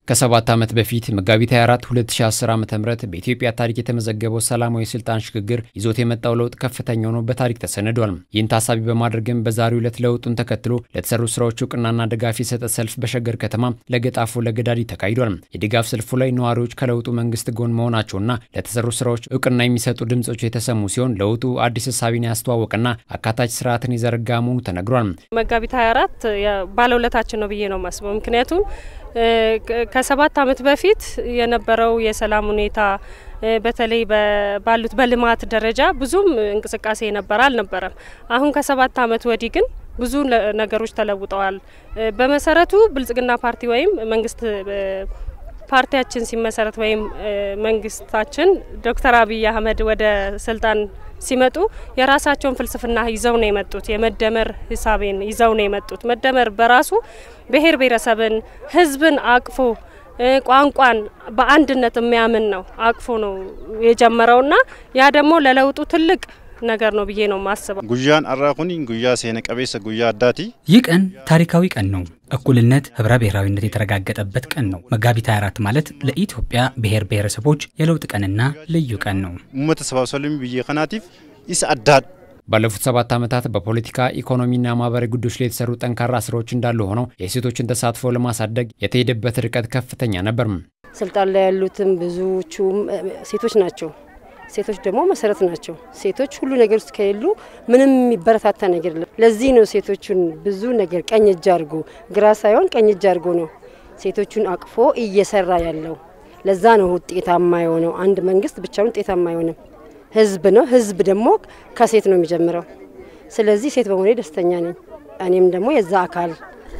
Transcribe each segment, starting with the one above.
ከ7 ዓመት በፊት መጋቢት 24 2010 ዓ.ም በኢትዮጵያ ታሪክ የተመዘገበው ሰላማዊ ስልጣን ሽግግር ይዞት የመጣው ለውጥ ከፍተኛ ሆኖ በታሪክ ተሰነዷል። ይህን ታሳቢ በማድረግም በዛሬው ዕለት ለውጡን ተከትሎ ለተሰሩ ስራዎች እውቅናና ድጋፍ የሰጠ ሰልፍ በሸገር ከተማ ለገጣፎ ለገዳዲ ተካሂዷል። የድጋፍ ሰልፉ ላይ ነዋሪዎች ከለውጡ መንግስት ጎን መሆናቸውና ለተሰሩ ስራዎች እውቅና የሚሰጡ ድምጾች የተሰሙ ሲሆን ለውጡ አዲስ ሐሳብን ያስተዋወቀና አካታች ስርዓትን ይዘረጋ መሆኑ ተነግሯል። መጋቢት 24 ባለውለታችን ነው ብዬ ነው ማስበው። ምክንያቱም ከ7 ዓመት በፊት የነበረው የሰላም ሁኔታ በተለይ ባሉት በልማት ደረጃ ብዙም እንቅስቃሴ አልነበረም። አሁን ከ7 ዓመት ወዲህ ግን ብዙ ነገሮች ተለውጠዋል። በመሰረቱ ብልጽግና ፓርቲ ወይም መንግስት ፓርቲያችን ሲመሰረት ወይም መንግስታችን ዶክተር አብይ አህመድ ወደ ስልጣን ሲመጡ የራሳቸውን ፍልስፍና ይዘው ነው የመጡት። የመደመር ሂሳቤን ይዘው ነው የመጡት። መደመር በራሱ ብሔር ብሔረሰብን ህዝብን አቅፎ ቋንቋን በአንድነት የሚያምን ነው አቅፎ ነው የጀመረውና ያ ደግሞ ለለውጡ ትልቅ ነገር ነው ብዬ ነው ማስበው። ጉያን አራኹኒ ጉያ ሰነ ቀበሰ ጉያ አዳቲ ይህ ቀን ታሪካዊ ቀን ነው። እኩልነት ህብረ ብሔራዊነት የተረጋገጠበት ቀን ነው። መጋቢት 24 ማለት ለኢትዮጵያ ብሔር ብሔረሰቦች የለውጥ ቀንና ልዩ ቀን ነው። ሙተሰባሰሉም ብዬ ከናቲፍ ይስአዳድ ባለፉት 7 ዓመታት በፖለቲካ ኢኮኖሚና ማህበራዊ ጉዳዮች ላይ የተሰሩ ጠንካራ ስራዎች እንዳሉ ሆነው የሴቶችን ተሳትፎ ለማሳደግ የተሄደበት ርቀት ከፍተኛ ነበር። ስልጣን ላይ ያሉትም ብዙዎቹም ሴቶች ናቸው። ሴቶች ደግሞ መሰረት ናቸው። ሴቶች ሁሉ ነገር ውስጥ ከሌሉ ምንም የሚበረታታ ነገር የለም። ለዚህ ነው ሴቶቹን ብዙ ነገር ቀኝ እጅ አድርጎ ግራ ሳይሆን ቀኝ እጅ አድርጎ ነው ሴቶቹን አቅፎ እየሰራ ያለው። ለዛ ነው ውጤታማ የሆነው። አንድ መንግስት ብቻውን ውጤታማ አይሆንም። ህዝብ ነው። ህዝብ ደግሞ ከሴት ነው የሚጀምረው። ስለዚህ ሴት በመሆኔ ደስተኛ ነኝ። እኔም ደግሞ የዛ አካል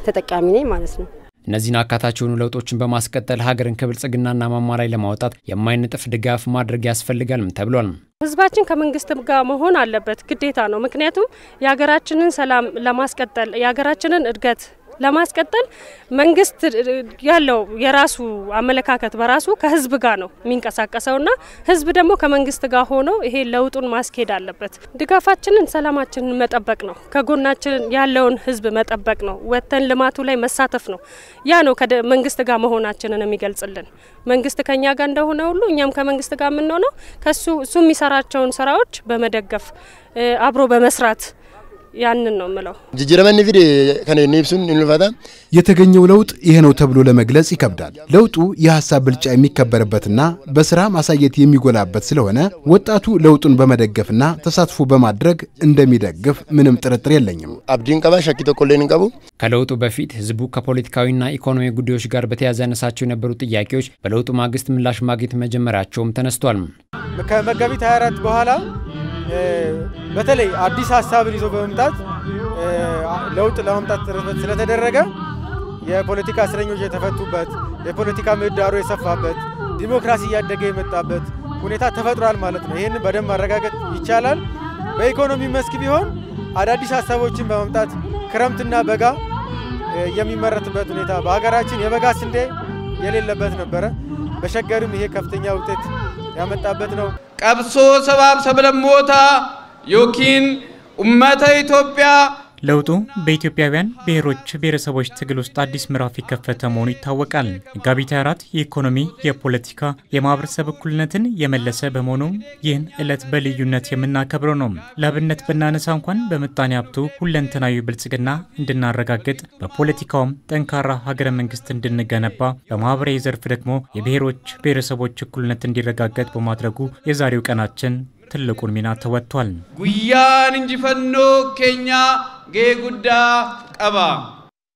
ተጠቃሚ ነኝ ማለት ነው። እነዚህን አካታች የሆኑ ለውጦችን በማስቀጠል ሀገርን ከብልጽግናና ማማ ላይ ለማውጣት የማይነጥፍ ድጋፍ ማድረግ ያስፈልጋልም ተብሏል። ህዝባችን ከመንግስት ጋር መሆን አለበት፣ ግዴታ ነው። ምክንያቱም የሀገራችንን ሰላም ለማስቀጠል የሀገራችንን እድገት ለማስቀጠል መንግስት ያለው የራሱ አመለካከት በራሱ ከህዝብ ጋር ነው የሚንቀሳቀሰውና ህዝብ ደግሞ ከመንግስት ጋር ሆኖ ይሄ ለውጡን ማስኬድ አለበት። ድጋፋችንን ሰላማችንን መጠበቅ ነው። ከጎናችን ያለውን ህዝብ መጠበቅ ነው። ወተን ልማቱ ላይ መሳተፍ ነው። ያ ነው ከመንግስት ጋር መሆናችንን የሚገልጽልን። መንግስት ከኛ ጋር እንደሆነ ሁሉ እኛም ከመንግስት ጋር የምንሆነው እሱ የሚሰራቸውን ስራዎች በመደገፍ አብሮ በመስራት ያንን ነው ማለት ጅጅረመን ቪዲ ከኔ ኔብሱን እንልፋታ የተገኘው ለውጥ ይሄ ነው ተብሎ ለመግለጽ ይከብዳል። ለውጡ የሐሳብ ብልጫ የሚከበርበትና በስራ ማሳየት የሚጎላበት ስለሆነ ወጣቱ ለውጡን በመደገፍና ተሳትፎ በማድረግ እንደሚደግፍ ምንም ጥርጥር የለኝም። አብዲን ቀባ ሻኪቶ ኮሌን ቀቡ ከለውጡ በፊት ህዝቡ ከፖለቲካዊና ኢኮኖሚ ጉዳዮች ጋር በተያያዘ ያነሳቸው የነበሩ ጥያቄዎች በለውጡ ማግስት ምላሽ ማግኘት መጀመራቸውም ተነስቷል። ከመጋቢት 24 በኋላ በተለይ አዲስ ሐሳብን ይዞ በመምጣት ለውጥ ለማምጣት ጥረት ስለተደረገ የፖለቲካ እስረኞች የተፈቱበት የፖለቲካ ምህዳሩ የሰፋበት ዲሞክራሲ ያደገ የመጣበት ሁኔታ ተፈጥሯል ማለት ነው። ይሄንን በደንብ ማረጋገጥ ይቻላል። በኢኮኖሚ መስክ ቢሆን አዳዲስ ሐሳቦችን በመምጣት ክረምትና በጋ የሚመረትበት ሁኔታ በሀገራችን የበጋ ስንዴ የሌለበት ነበር። በሸገርም ይሄ ከፍተኛ ውጤት ያመጣበት ነው። ቀብሶ ሰባብ ሰብለሞታ ዮኪን ኡመተ ኢትዮጵያ ለውጡ በኢትዮጵያውያን ብሔሮች ብሔረሰቦች ትግል ውስጥ አዲስ ምዕራፍ የከፈተ መሆኑ ይታወቃል። መጋቢት 24 የኢኮኖሚ፣ የፖለቲካ፣ የማህበረሰብ እኩልነትን የመለሰ በመሆኑ ይህን ዕለት በልዩነት የምናከብረው ነው። ለአብነት ብናነሳ እንኳን በምጣኔ ሀብቱ ሁለንተናዊ ብልጽግና እንድናረጋግጥ፣ በፖለቲካውም ጠንካራ ሀገረ መንግስት እንድንገነባ፣ በማህበራዊ ዘርፍ ደግሞ የብሔሮች ብሔረሰቦች እኩልነት እንዲረጋገጥ በማድረጉ የዛሬው ቀናችን ትልቁን ሚና ተወጥቷል። ጉያን እንጂፈኖ ኬኛ ጌጉዳ ቀባ